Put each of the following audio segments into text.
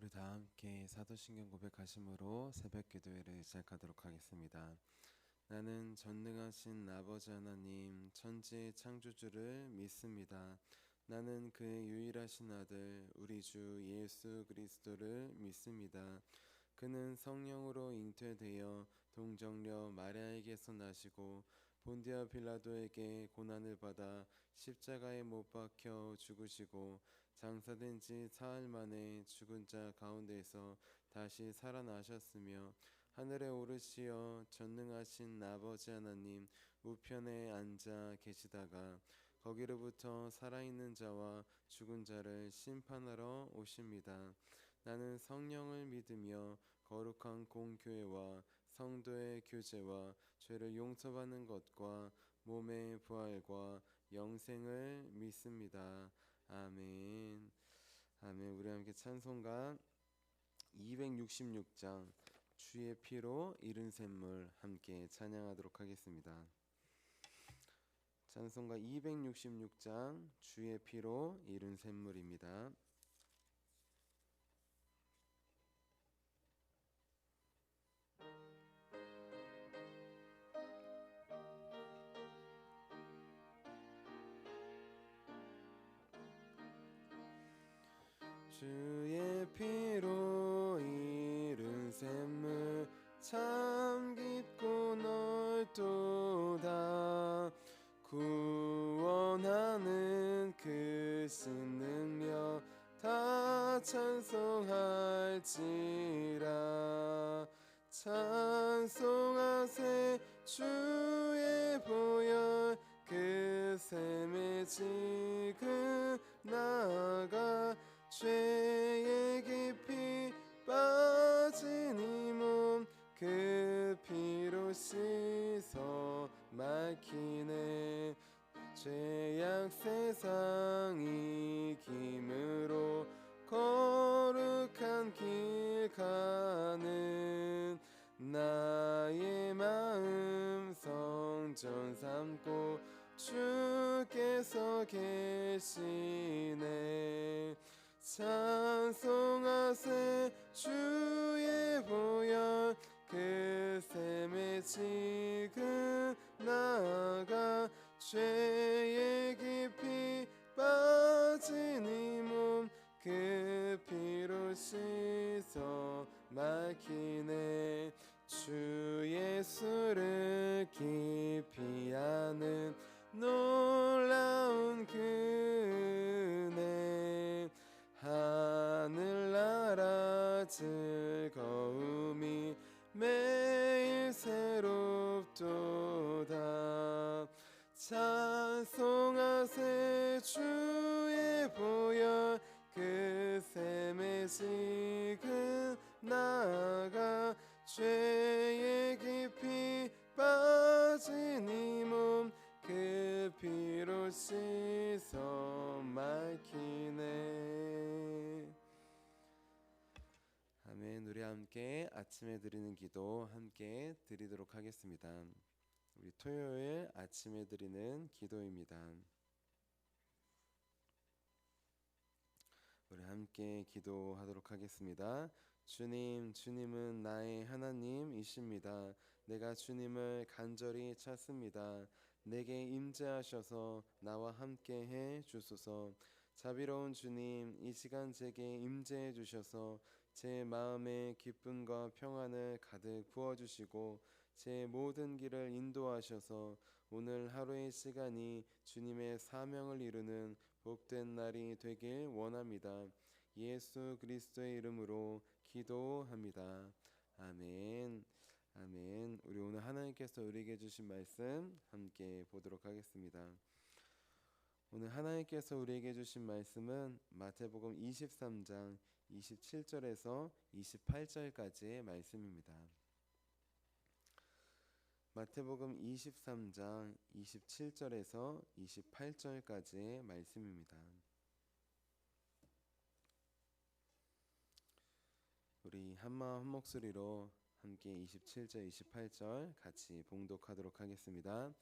우리 다 함께 사도신경 고백하심으로 새벽 기도회를 시작하도록 하겠습니다. 나는 전능하신 아버지 하나님 천지의 창조주를 믿습니다. 나는 그의 유일하신 아들 우리 주 예수 그리스도를 믿습니다. 그는 성령으로 잉태되어 동정녀 마리아에게서 나시고 본디아 빌라도에게 고난을 받아 십자가에 못 박혀 죽으시고 장사된 지 사흘 만에 죽은 자 가운데서 다시 살아나셨으며 하늘에 오르시어 전능하신 아버지 하나님 우편에 앉아 계시다가 거기로부터 살아있는 자와 죽은 자를 심판하러 오십니다. 나는 성령을 믿으며 거룩한 공교회와 성도의 교제와 죄를 용서받는 것과 몸의 부활과 영생을 믿습니다. 아멘. 아멘. 우리 함께 찬송가 266장 주의 피로 이른 샘물 함께 찬양하도록 하겠습니다. 찬송가 266장 주의 피로 이른 샘물입니다. 주의 피로 이른 샘물 참 깊고 넓도다. 구원하는 그 신 능력 다 찬송할지라. 찬송하세 주의 보혈 그 샘에 지금 나아가 죄의 깊이 빠진 이 몸 그 피로 씻어 맑히네. 죄악 세상 이김으로 거룩한 길 가는 나의 마음 성전 삼고 주께서 계시네. 찬송하세 주의 보혈 그 샘에 지금 나아가 죄의 깊이 빠진 이 몸 그 피로 씻어 맑히네. 주 예수를 깊이 아는 놀라운 그네 하늘나라 즐거움이 매일 새롭도다. 찬송하세 주의 보혈 그 샘에 지금 나아가 죄의 깊이 빠진 이 몸 그 피로 씻어 맑히네. 아멘. 우리 함께 아침에 드리는 기도 함께 드리도록 하겠습니다. 우리 토요일 아침에 드리는 기도입니다. 우리 함께 기도하도록 하겠습니다. 주님, 주님은 나의 하나님이십니다. 내가 주님을 간절히 찾습니다. 내게 임재하셔서 나와 함께 해 주소서. 자비로운 주님, 이 시간 제게 임재해 주셔서 제 마음에 기쁨과 평안을 가득 부어주시고 제 모든 길을 인도하셔서 오늘 하루의 시간이 주님의 사명을 이루는 복된 날이 되길 원합니다. 예수 그리스도의 이름으로 기도합니다. 아멘. 아멘. 우리 오늘 하나님께서 우리에게 주신 말씀 함께 보도록 하겠습니다. 오늘 하나님께서 우리에게 주신 말씀은 마태복음 23장 27절에서 28절까지의 말씀입니다. 마태복음 23장 27절에서 28절까지의 말씀입니다. 우리 한마음 한 목소리로 함께 27절 28절 같이 봉독하도록 하겠습니다.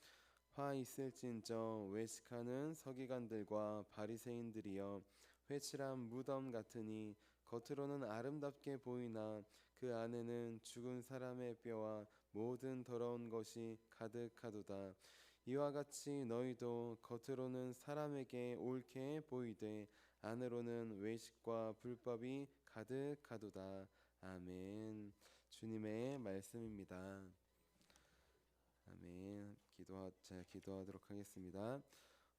화 있을진저 외식하는 서기관들과 바리새인들이여 회칠한 무덤 같으니 겉으로는 아름답게 보이나 그 안에는 죽은 사람의 뼈와 모든 더러운 것이 가득하도다. 이와 같이 너희도 겉으로는 사람에게 옳게 보이되 안으로는 외식과 불법이 가득하도다. 아멘. 주님의 말씀입니다. 아멘. 제가 기도하도록 하겠습니다.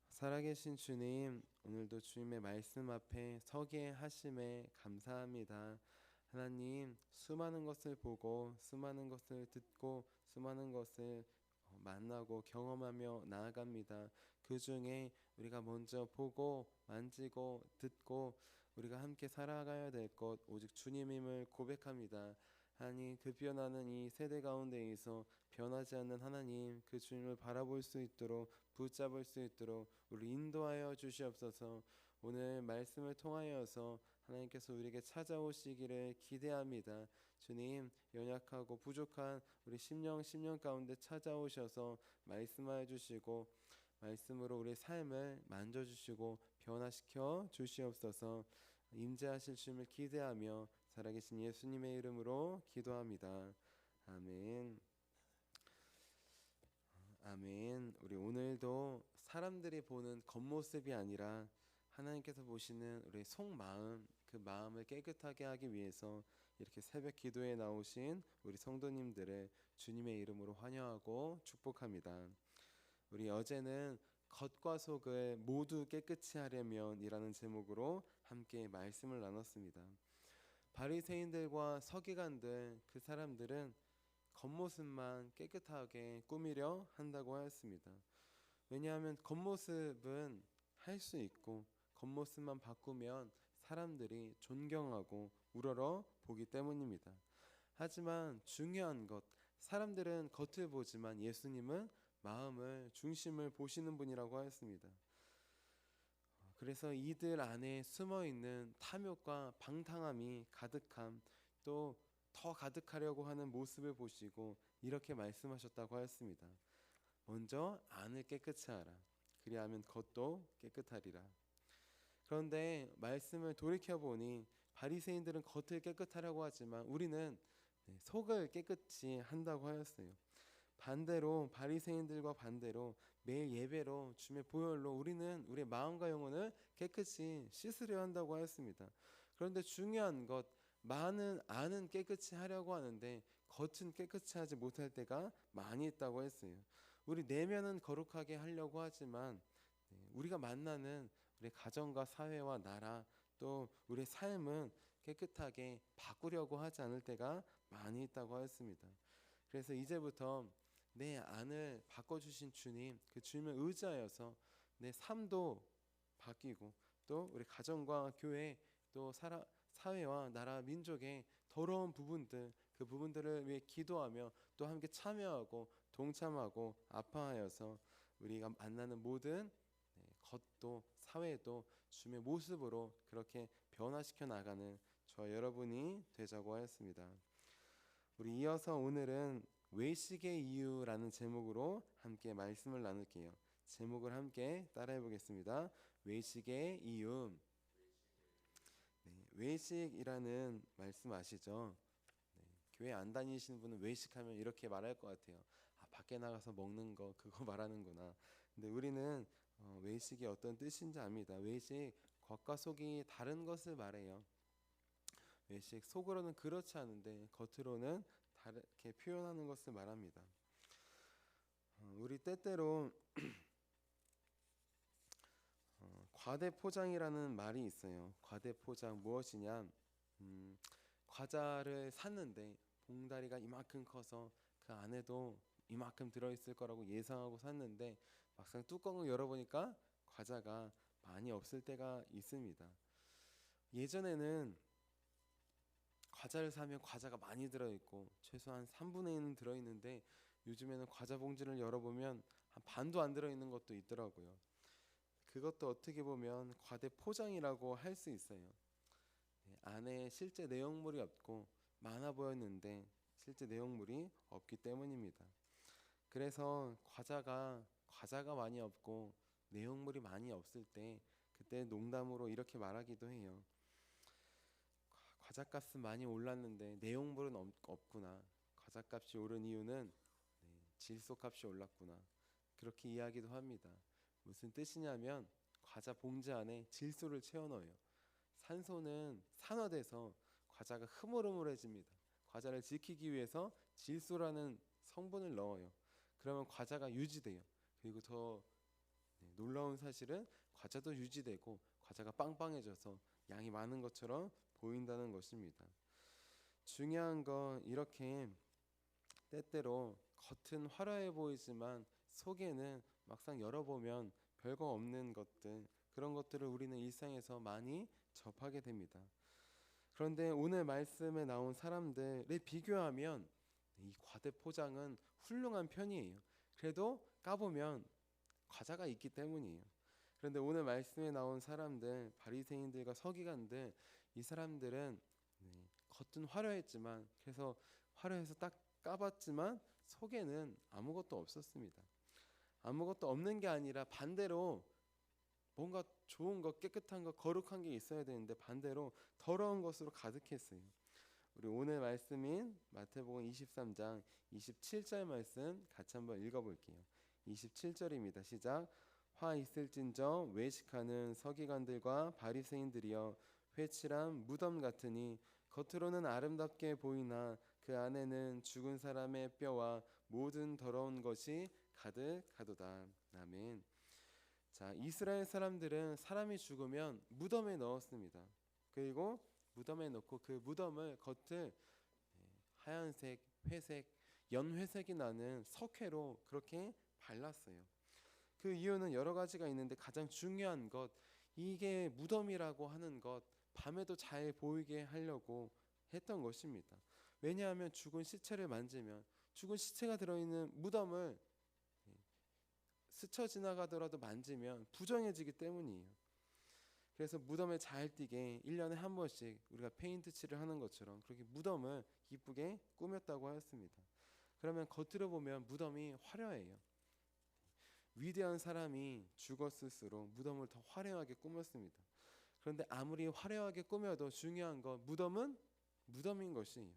살아계신 주님, 오늘도 주님의 말씀 앞에 서게 하심에 감사합니다. 하나님, 수많은 것을 보고 수많은 것을 듣고 수많은 것을 만나고 경험하며 나아갑니다. 그 중에 우리가 먼저 보고 만지고 듣고 우리가 함께 살아가야 될 것 오직 주님임을 고백합니다. 하나님, 그 변하는 이 세대 가운데에서 변하지 않는 하나님, 그 주님을 바라볼 수 있도록 붙잡을 수 있도록 우리 인도하여 주시옵소서. 오늘 말씀을 통하여서 하나님께서 우리에게 찾아오시기를 기대합니다. 주님, 연약하고 부족한 우리 심령 가운데 찾아오셔서 말씀하여 주시고 말씀으로 우리 삶을 만져주시고 변화시켜 주시옵소서. 임재하실 주님을 기대하며 살아계신 예수님의 이름으로 기도합니다. 아멘. 아멘. 우리 오늘도 사람들이 보는 겉모습이 아니라 하나님께서 보시는 우리 속마음, 그 마음을 깨끗하게 하기 위해서 이렇게 새벽 기도에 나오신 우리 성도님들을 주님의 이름으로 환영하고 축복합니다. 우리 어제는 겉과 속을 모두 깨끗이 하려면이라는 제목으로 함께 말씀을 나눴습니다. 바리새인들과 서기관들, 그 사람들은 겉모습만 깨끗하게 꾸미려 한다고 하였습니다. 왜냐하면 겉모습은 할 수 있고 겉모습만 바꾸면 사람들이 존경하고 우러러 보기 때문입니다. 하지만 중요한 것, 사람들은 겉을 보지만 예수님은 마음을, 중심을 보시는 분이라고 하였습니다. 그래서 이들 안에 숨어있는 탐욕과 방탕함이 가득함, 또 더 가득하려고 하는 모습을 보시고 이렇게 말씀하셨다고 하였습니다. 먼저 안을 깨끗이 하라. 그리하면 겉도 깨끗하리라. 그런데 말씀을 돌이켜보니 바리새인들은 겉을 깨끗하려고 하지만 우리는 속을 깨끗이 한다고 하였어요. 반대로 바리새인들과 반대로 매일 예배로 주님의 보혈로 우리는 우리의 마음과 영혼을 깨끗이 씻으려 한다고 하였습니다. 그런데 중요한 것, 많은 안은 깨끗이 하려고 하는데 겉은 깨끗이 하지 못할 때가 많이 있다고 했어요. 우리 내면은 거룩하게 하려고 하지만 우리가 만나는 우리 가정과 사회와 나라 또 우리의 삶은 깨끗하게 바꾸려고 하지 않을 때가 많이 있다고 하였습니다. 그래서 이제부터 내 안을 바꿔주신 주님, 그 주님을 의지하여서 내 삶도 바뀌고 또 우리 가정과 교회 또 사회와 나라 민족의 더러운 부분들, 그 부분들을 위해 기도하며 또 함께 참여하고 동참하고 아파하여서 우리가 만나는 모든 겉도 사회도 주님의 모습으로 그렇게 변화시켜 나가는 저와 여러분이 되자고 하였습니다. 우리 이어서 오늘은 외식의 이유라는 제목으로 함께 말씀을 나눌게요. 제목을 함께 따라해 보겠습니다. 외식의 이유. 외식이라는 말씀 아시죠? 교회 안 다니시는 분은 외식하면 이렇게 말할 것 같아요. 밖에 나가서 먹는 거 그거 말하는구나. 근데 우리는 외식이 어떤 뜻인지 압니다. 외식, 겉과 속이 다른 것을 말해요. 외식, 속으로는 그렇지 않은데 겉으로는 다르게 표현하는 것을 말합니다. 우리 때때로 과대포장이라는 말이 있어요. 과대포장 무엇이냐? 과자를 샀는데 봉다리가 이만큼 커서 그 안에도 이만큼 들어있을 거라고 예상하고 샀는데 막상 뚜껑을 열어보니까 과자가 많이 없을 때가 있습니다. 예전에는 과자를 사면 과자가 많이 들어있고 최소한 3분의 1은 들어있는데 요즘에는 과자 봉지를 열어보면 한 반도 안 들어있는 것도 있더라고요. 그것도 어떻게 보면 과대 포장이라고 할 수 있어요. 안에 실제 내용물이 없고 많아 보였는데 실제 내용물이 없기 때문입니다. 그래서 과자가 많이 없고 내용물이 많이 없을 때 그때 농담으로 이렇게 말하기도 해요. 과자값은 많이 올랐는데 내용물은 없구나. 과자값이 오른 이유는 질소값이 올랐구나. 그렇게 이야기도 합니다. 무슨 뜻이냐면 과자 봉지 안에 질소를 채워 넣어요. 산소는 산화돼서 과자가 흐물흐물해집니다. 과자를 지키기 위해서 질소라는 성분을 넣어요. 그러면 과자가 유지돼요. 그리고 더 놀라운 사실은 과자도 유지되고 과자가 빵빵해져서 양이 많은 것처럼 보인다는 것입니다. 중요한 건 이렇게 때때로 겉은 화려해 보이지만 속에는 막상 열어보면 별거 없는 것들, 그런 것들을 우리는 일상에서 많이 접하게 됩니다. 그런데 오늘 말씀에 나온 사람들에 비교하면 이 과대 포장은 훌륭한 편이에요. 그래도 까보면 과자가 있기 때문이에요. 그런데 오늘 말씀에 나온 사람들, 바리새인들과 서기관들, 이 사람들은 겉은 화려했지만, 그래서 화려해서 딱 까봤지만 속에는 아무것도 없었습니다. 아무것도 없는 게 아니라 반대로 뭔가 좋은 것, 깨끗한 것, 거룩한 게 있어야 되는데 반대로 더러운 것으로 가득했어요. 우리 오늘 말씀인 마태복음 23장 27절 말씀 같이 한번 읽어볼게요. 27절입니다. 시작. 화 있을진저 외식하는 서기관들과 바리새인들이여, 회칠한 무덤 같으니 겉으로는 아름답게 보이나 그 안에는 죽은 사람의 뼈와 모든 더러운 것이 가득하도다. 아멘. 자, 이스라엘 사람들은 사람이 죽으면 무덤에 넣었습니다. 그리고 무덤에 넣고 그 무덤을 겉을 하얀색, 회색, 연회색이 나는 석회로 그렇게 발랐어요. 그 이유는 여러 가지가 있는데 가장 중요한 것, 이게 무덤이라고 하는 것, 밤에도 잘 보이게 하려고 했던 것입니다. 왜냐하면 죽은 시체를 만지면, 죽은 시체가 들어있는 무덤을 스쳐 지나가더라도 만지면 부정해지기 때문이에요. 그래서 무덤에 잘 띄게 1년에 한 번씩 우리가 페인트 칠을 하는 것처럼 그렇게 무덤을 이쁘게 꾸몄다고 하였습니다. 그러면 겉으로 보면 무덤이 화려해요. 위대한 사람이 죽었을수록 무덤을 더 화려하게 꾸몄습니다. 그런데 아무리 화려하게 꾸며도 중요한 건 무덤은 무덤인 것이에요.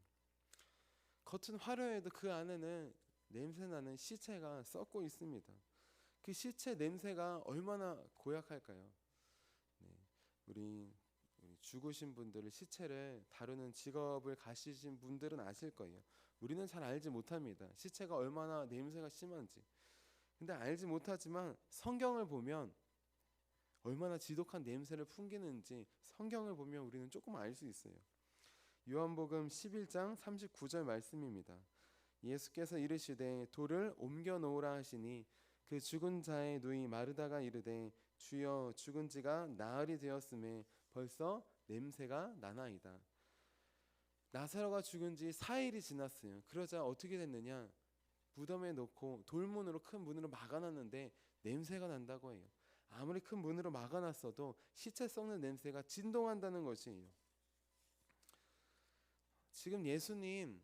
겉은 화려해도 그 안에는 냄새나는 시체가 썩고 있습니다. 그 시체 냄새가 얼마나 고약할까요? 우리 죽으신 분들을, 시체를 다루는 직업을 가지신 분들은 아실 거예요. 우리는 잘 알지 못합니다. 시체가 얼마나 냄새가 심한지. 근데 알지 못하지만 성경을 보면 얼마나 지독한 냄새를 풍기는지 성경을 보면 우리는 조금 알 수 있어요. 요한복음 11장 39절 말씀입니다. 예수께서 이르시되 돌을 옮겨 놓으라 하시니 그 죽은 자의 누이 마르다가 이르되 주여 죽은 지가 나흘이 되었음에 벌써 냄새가 나나이다. 나사로가 죽은 지 4일이 지났어요. 그러자 어떻게 됐느냐? 무덤에 놓고 돌문으로, 큰 문으로 막아놨는데 냄새가 난다고 해요. 아무리 큰 문으로 막아놨어도 시체 썩는 냄새가 진동한다는 것이에요. 지금 예수님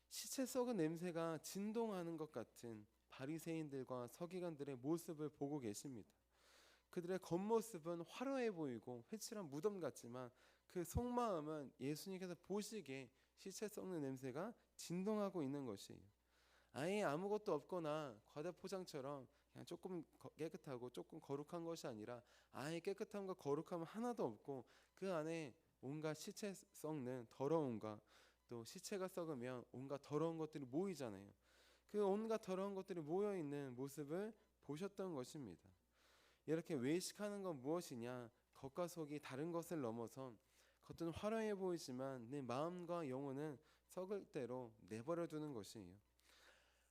시체 썩은 냄새가 진동하는 것 같은 바리새인들과 서기관들의 모습을 보고 계십니다. 그들의 겉모습은 화려해 보이고 회칠한 무덤 같지만 그 속마음은 예수님께서 보시기에 시체 썩는 냄새가 진동하고 있는 것이에요. 아예 아무것도 없거나 과다 포장처럼 그냥 조금 깨끗하고 조금 거룩한 것이 아니라 아예 깨끗함과 거룩함은 하나도 없고 그 안에 온갖 시체 썩는 더러움과, 또 시체가 썩으면 온갖 더러운 것들이 모이잖아요. 그 온갖 더러운 것들이 모여있는 모습을 보셨던 것입니다. 이렇게 외식하는 건 무엇이냐? 겉과 속이 다른 것을 넘어선, 겉은 화려해 보이지만 내 마음과 영혼은 썩을 대로 내버려 두는 것이에요.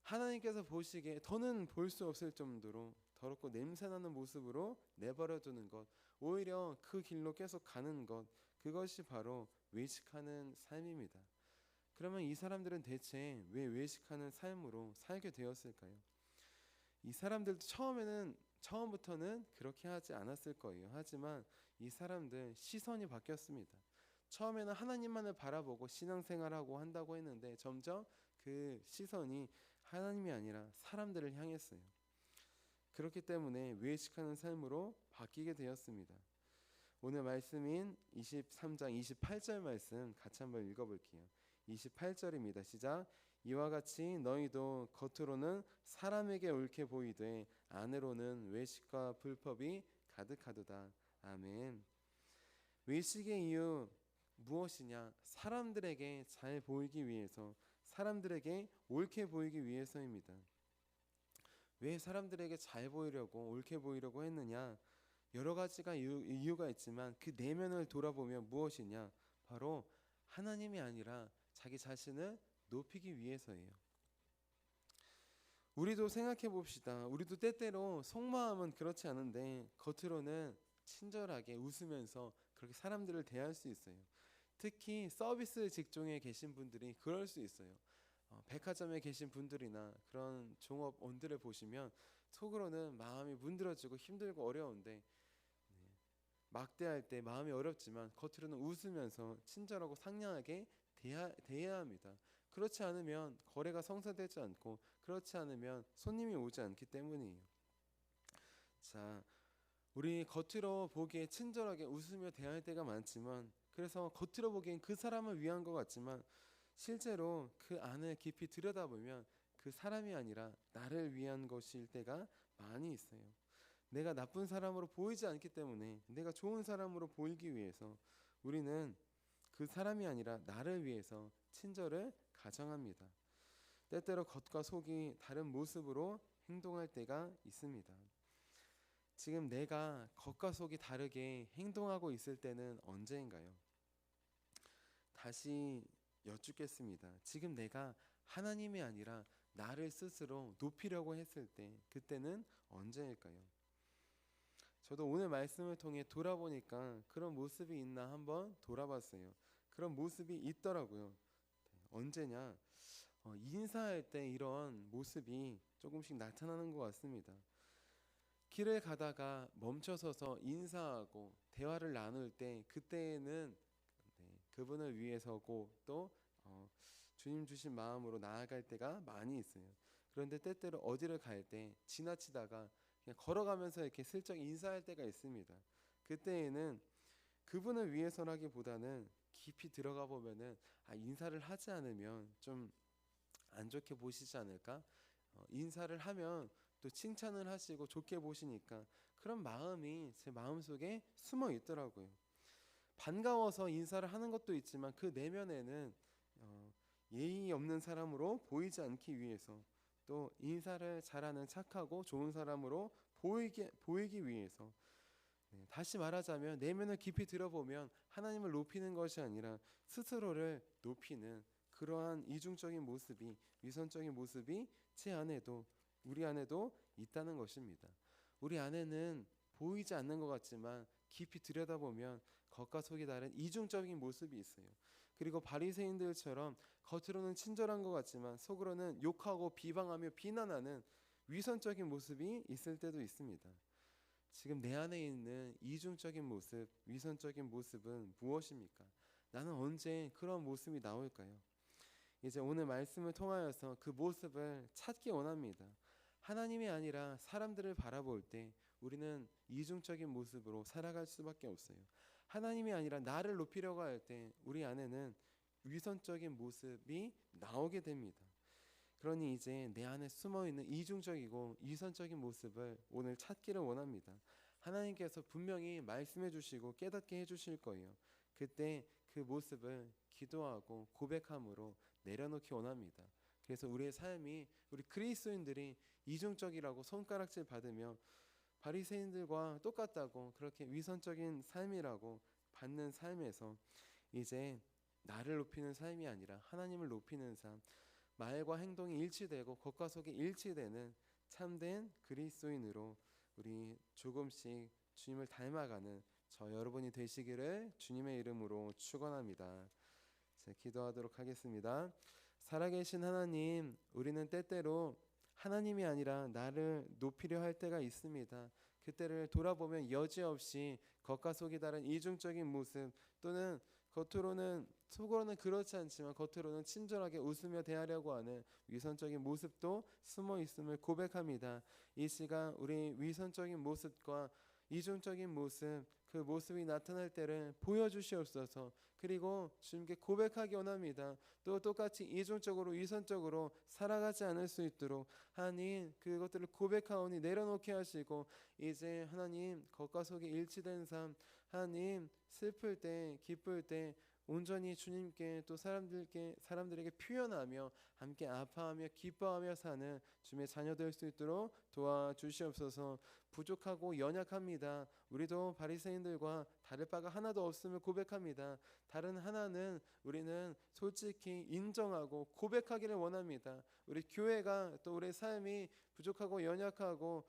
하나님께서 보시기에 더는 볼 수 없을 정도로 더럽고 냄새나는 모습으로 내버려 두는 것, 오히려 그 길로 계속 가는 것, 그것이 바로 외식하는 삶입니다. 그러면 이 사람들은 대체 왜 외식하는 삶으로 살게 되었을까요? 이 사람들도 처음부터는 그렇게 하지 않았을 거예요. 하지만 이 사람들 시선이 바뀌었습니다. 처음에는 하나님만을 바라보고 신앙생활하고 한다고 했는데 점점 그 시선이 하나님이 아니라 사람들을 향했어요. 그렇기 때문에 외식하는 삶으로 바뀌게 되었습니다. 오늘 말씀인 23장 28절 말씀 같이 한번 읽어볼게요. 28절입니다. 시작. 이와 같이 너희도 겉으로는 사람에게 옳게 보이되 안으로는 외식과 불법이 가득하도다. 아멘. 외식의 이유 무엇이냐? 사람들에게 잘 보이기 위해서, 사람들에게 옳게 보이기 위해서입니다. 왜 사람들에게 잘 보이려고, 옳게 보이려고 했느냐? 여러 가지가 이유가 있지만 그 내면을 돌아보면 무엇이냐? 바로 하나님이 아니라 자기 자신을 높이기 위해서예요. 우리도 생각해 봅시다. 우리도 때때로 속마음은 그렇지 않은데 겉으로는 친절하게 웃으면서 그렇게 사람들을 대할 수 있어요. 특히 서비스 직종에 계신 분들이 그럴 수 있어요. 백화점에 계신 분들이나 그런 종업원들을 보시면 속으로는 마음이 문드러지고 힘들고 어려운데, 막대할 때 마음이 어렵지만 겉으로는 웃으면서 친절하고 상냥하게 대해야 합니다. 그렇지 않으면 거래가 성사되지 않고, 그렇지 않으면 손님이 오지 않기 때문이에요. 자, 우리 겉으로 보기에 친절하게 웃으며 대할 때가 많지만, 그래서 겉으로 보기엔 그 사람을 위한 것 같지만 실제로 그 안을 깊이 들여다보면 그 사람이 아니라 나를 위한 것일 때가 많이 있어요. 내가 나쁜 사람으로 보이지 않기 때문에, 내가 좋은 사람으로 보이기 위해서 우리는 그 사람이 아니라 나를 위해서 친절을 가정합니다. 때때로 겉과 속이 다른 모습으로 행동할 때가 있습니다. 지금 내가 겉과 속이 다르게 행동하고 있을 때는 언제인가요? 다시 여쭙겠습니다. 지금 내가 하나님이 아니라 나를 스스로 높이려고 했을 때, 그때는 언제일까요? 저도 오늘 말씀을 통해 돌아보니까 그런 모습이 있나 한번 돌아봤어요. 그런 모습이 있더라고요. 언제냐? 인사할 때 이런 모습이 조금씩 나타나는 것 같습니다. 길을 가다가 멈춰서서 인사하고 대화를 나눌 때, 그때는 그분을 위해서고 또 주님 주신 마음으로 나아갈 때가 많이 있어요. 그런데 때때로 어디를 갈 때 지나치다가 그냥 걸어가면서 이렇게 슬쩍 인사할 때가 있습니다. 그때에는 그분을 위해서라기보다는 깊이 들어가 보면은 인사를 하지 않으면 좀 안 좋게 보시지 않을까? 인사를 하면 또 칭찬을 하시고 좋게 보시니까 그런 마음이 제 마음속에 숨어 있더라고요. 반가워서 인사를 하는 것도 있지만 그 내면에는 예의 없는 사람으로 보이지 않기 위해서, 또 인사를 잘하는 착하고 좋은 사람으로 보이기 위해서, 다시 말하자면 내면을 깊이 들어보면 하나님을 높이는 것이 아니라 스스로를 높이는 그러한 이중적인 모습이, 위선적인 모습이 제 안에도, 우리 안에도 있다는 것입니다. 우리 안에는 보이지 않는 것 같지만 깊이 들여다보면 겉과 속이 다른 이중적인 모습이 있어요. 그리고 바리새인들처럼 겉으로는 친절한 것 같지만 속으로는 욕하고 비방하며 비난하는 위선적인 모습이 있을 때도 있습니다. 지금 내 안에 있는 이중적인 모습, 위선적인 모습은 무엇입니까? 나는 언제 그런 모습이 나올까요? 이제 오늘 말씀을 통하여서 그 모습을 찾기 원합니다. 하나님이 아니라 사람들을 바라볼 때 우리는 이중적인 모습으로 살아갈 수밖에 없어요. 하나님이 아니라 나를 높이려고 할 때 우리 안에는 위선적인 모습이 나오게 됩니다. 그러니 이제 내 안에 숨어있는 이중적이고 위선적인 모습을 오늘 찾기를 원합니다. 하나님께서 분명히 말씀해 주시고 깨닫게 해주실 거예요. 그때 그 모습을 기도하고 고백함으로 내려놓기 원합니다. 그래서 우리의 삶이, 우리 그리스도인들이 이중적이라고 손가락질 받으며 바리새인들과 똑같다고 그렇게 위선적인 삶이라고 받는 삶에서 이제 나를 높이는 삶이 아니라 하나님을 높이는 삶, 말과 행동이 일치되고 겉과 속이 일치되는 참된 그리스도인으로 우리 조금씩 주님을 닮아가는 저 여러분이 되시기를 주님의 이름으로 축원합니다. 기도하도록 하겠습니다. 살아계신 하나님, 우리는 때때로 하나님이 아니라 나를 높이려 할 때가 있습니다. 그때를 돌아보면 여지없이 겉과 속이 다른 이중적인 모습, 또는 속으로는 그렇지 않지만 겉으로는 친절하게 웃으며 대하려고 하는 위선적인 모습도 숨어 있음을 고백합니다. 이 시간 우리 위선적인 모습과 이중적인 모습, 그 모습이 나타날 때를 보여주시옵소서. 그리고 주님께 고백하기 원합니다. 또 똑같이 이중적으로 위선적으로 살아가지 않을 수 있도록 하나님 그것들을 고백하오니 내려놓게 하시고 이제 하나님 겉과 속이 일치된 삶, 하나님 슬플 때 기쁠 때 온전히 주님께 또 사람들에게 표현하며 함께 아파하며 기뻐하며 사는 주님의 자녀 될 수 있도록 도와주시옵소서. 부족하고 연약합니다. 우리도 바리새인들과 다를 바가 하나도 없음을 고백합니다. 다른 하나는 우리는 솔직히 인정하고 고백하기를 원합니다. 우리 교회가 또 우리 삶이 부족하고 연약하고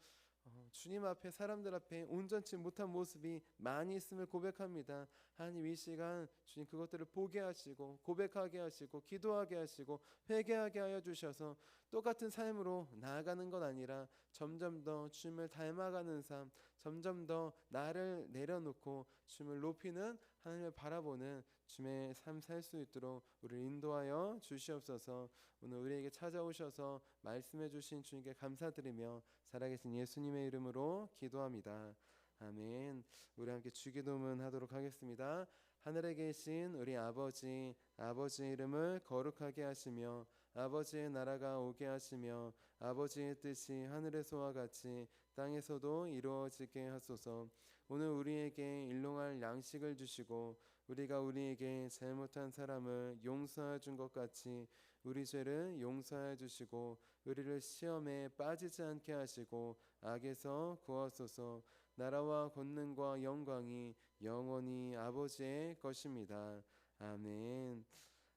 주님 앞에 사람들 앞에 온전치 못한 모습이 많이 있음을 고백합니다. 하나님 이 시간 주님 그것들을 보게 하시고 고백하게 하시고 기도하게 하시고 회개하게 하여 주셔서 똑같은 삶으로 나아가는 것 아니라 점점 더 주님을 닮아가는 삶, 점점 더 나를 내려놓고 주님을 높이는 하나님을 바라보는 주님의 삶 살 수 있도록 우리를 인도하여 주시옵소서. 오늘 우리에게 찾아오셔서 말씀해 주신 주님께 감사드리며 살아계신 예수님의 이름으로 기도합니다. 아멘. 우리 함께 주기도문 하도록 하겠습니다. 하늘에 계신 우리 아버지, 아버지의 이름을 거룩하게 하시며 아버지의 나라가 오게 하시며 아버지의 뜻이 하늘에서와 같이 땅에서도 이루어지게 하소서. 오늘 우리에게 일용할 양식을 주시고 우리가 우리에게 잘못한 사람을 용서해 준 것 같이 우리 죄를 용서해 주시고 우리를 시험에 빠지지 않게 하시고 악에서 구하소서. 나라와 권능과 영광이 영원히 아버지의 것입니다. 아멘.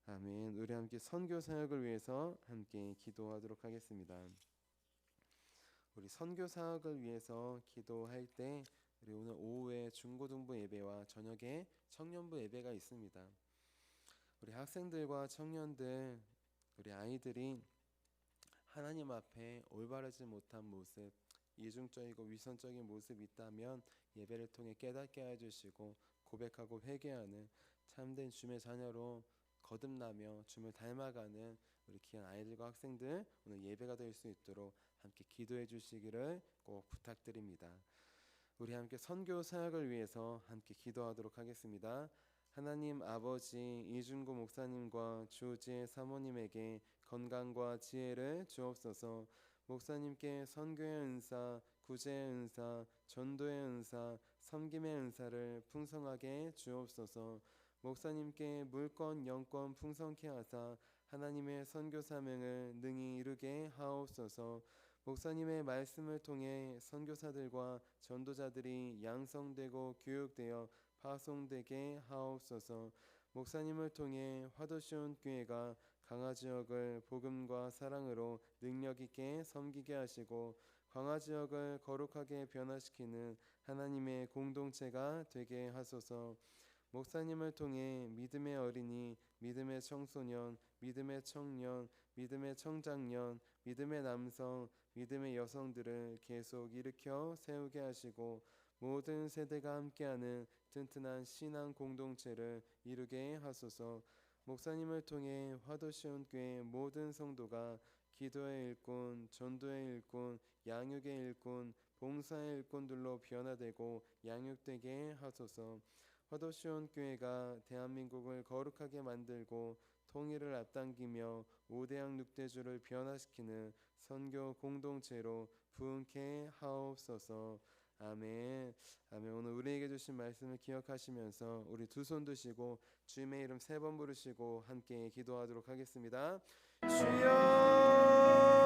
아멘. 우리 함께 선교 사역을 위해서 함께 기도하도록 하겠습니다. 우리 선교 사역을 위해서 기도할 때 우리 오늘 오후에 중고등부 예배와 저녁에 청년부 예배가 있습니다. 우리 학생들과 청년들, 우리 아이들이 하나님 앞에 올바르지 못한 모습, 이중적이고 위선적인 모습이 있다면 예배를 통해 깨닫게 해주시고 고백하고 회개하는 참된 주님의 자녀로 거듭나며 주님을 닮아가는 우리 귀한 아이들과 학생들 오늘 예배가 될 수 있도록 함께 기도해 주시기를 꼭 부탁드립니다. 우리 함께 선교 사역을 위해서 함께 기도하도록 하겠습니다. 하나님 아버지 이준구 목사님과 주지혜 사모님에게 건강과 지혜를 주옵소서. 목사님께 선교의 은사, 구제의 은사, 전도의 은사, 섬김의 은사를 풍성하게 주옵소서. 목사님께 물권 영권 풍성케 하사 하나님의 선교 사명을 능히 이루게 하옵소서. 목사님의 말씀을 통해 선교사들과 전도자들이 양성되고 교육되어 파송되게 하옵소서. 목사님을 통해 화도시온 교회가 강화 지역을 복음과 사랑으로 능력 있게 섬기게 하시고 강화 지역을 거룩하게 변화시키는 하나님의 공동체가 되게 하소서. 목사님을 통해 믿음의 어린이, 믿음의 청소년, 믿음의 청년, 믿음의 청장년, 믿음의 남성, 믿음의 여성들을 계속 일으켜 세우게 하시고 모든 세대가 함께하는 튼튼한 신앙 공동체를 이루게 하소서. 목사님을 통해 화도시온 교회 모든 성도가 기도의 일꾼, 전도의 일꾼, 양육의 일꾼, 봉사의 일꾼들로 변화되고 양육되게 하소서. 화도시온 교회가 대한민국을 거룩하게 만들고 통일을 앞당기며 5대양 6대주를 변화시키는 선교 공동체로 부흥케 하옵소서. 아멘. 아멘. 오늘 우리에게 주신 말씀을 기억하시면서 우리 두 손 드시고 주님의 이름 3번 부르시고 함께 기도하도록 하겠습니다. 주여